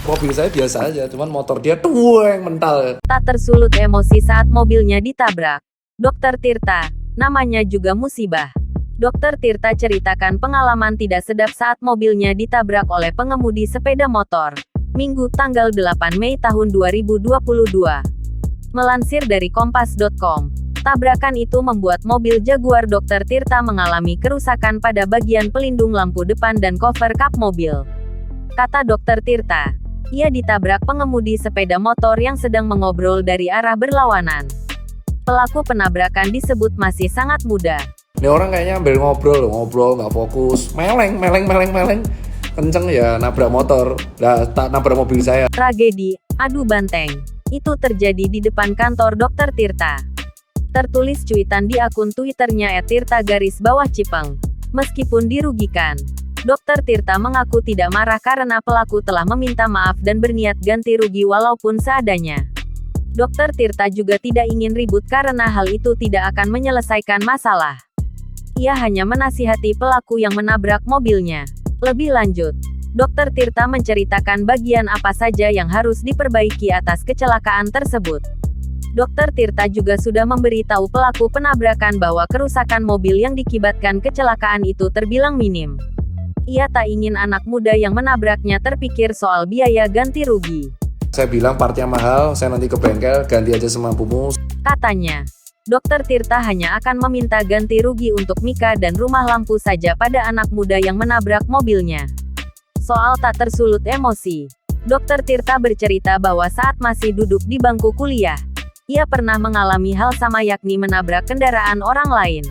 Mobil saya biasa aja, cuman motor dia tueng mental. Tak tersulut emosi saat mobilnya ditabrak. Dokter Tirta, namanya juga musibah. Dokter Tirta ceritakan pengalaman tidak sedap saat mobilnya ditabrak oleh pengemudi sepeda motor. Minggu tanggal 8 Mei tahun 2022. Melansir dari kompas.com, tabrakan itu membuat mobil Jaguar Dokter Tirta mengalami kerusakan pada bagian pelindung lampu depan dan cover kap mobil. Kata Dokter Tirta, ia ditabrak pengemudi sepeda motor yang sedang mengobrol dari arah berlawanan. Pelaku penabrakan disebut masih sangat muda. Ini orang kayaknya ambil ngobrol nggak fokus, meleng, kenceng ya nabrak motor, tak nabrak mobil saya. Tragedi, adu banteng, itu terjadi di depan kantor Dokter Tirta. Tertulis cuitan di akun Twitternya @tirta_cipeng. Meskipun dirugikan, Dokter Tirta mengaku tidak marah karena pelaku telah meminta maaf dan berniat ganti rugi walaupun seadanya. Dokter Tirta juga tidak ingin ribut karena hal itu tidak akan menyelesaikan masalah. Ia hanya menasihati pelaku yang menabrak mobilnya. Lebih lanjut, Dokter Tirta menceritakan bagian apa saja yang harus diperbaiki atas kecelakaan tersebut. Dokter Tirta juga sudah memberitahu pelaku penabrakan bahwa kerusakan mobil yang dikibatkan kecelakaan itu terbilang minim. Ia tak ingin anak muda yang menabraknya terpikir soal biaya ganti rugi. Saya bilang partnya mahal, saya nanti ke bengkel, ganti aja semampumu. Katanya, Dokter Tirta hanya akan meminta ganti rugi untuk mika dan rumah lampu saja pada anak muda yang menabrak mobilnya. Soal tak tersulut emosi, Dokter Tirta bercerita bahwa saat masih duduk di bangku kuliah, ia pernah mengalami hal sama yakni menabrak kendaraan orang lain.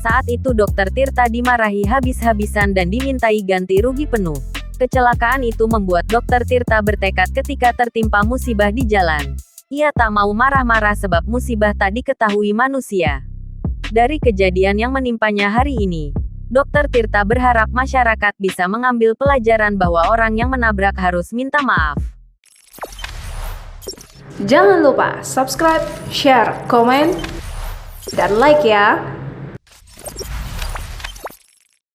Saat itu Dokter Tirta dimarahi habis-habisan dan dimintai ganti rugi penuh. Kecelakaan itu membuat Dokter Tirta bertekad ketika tertimpa musibah di jalan. Ia tak mau marah-marah sebab musibah tak diketahui manusia. Dari kejadian yang menimpanya hari ini, Dokter Tirta berharap masyarakat bisa mengambil pelajaran bahwa orang yang menabrak harus minta maaf. Jangan lupa subscribe, share, komen, dan like ya.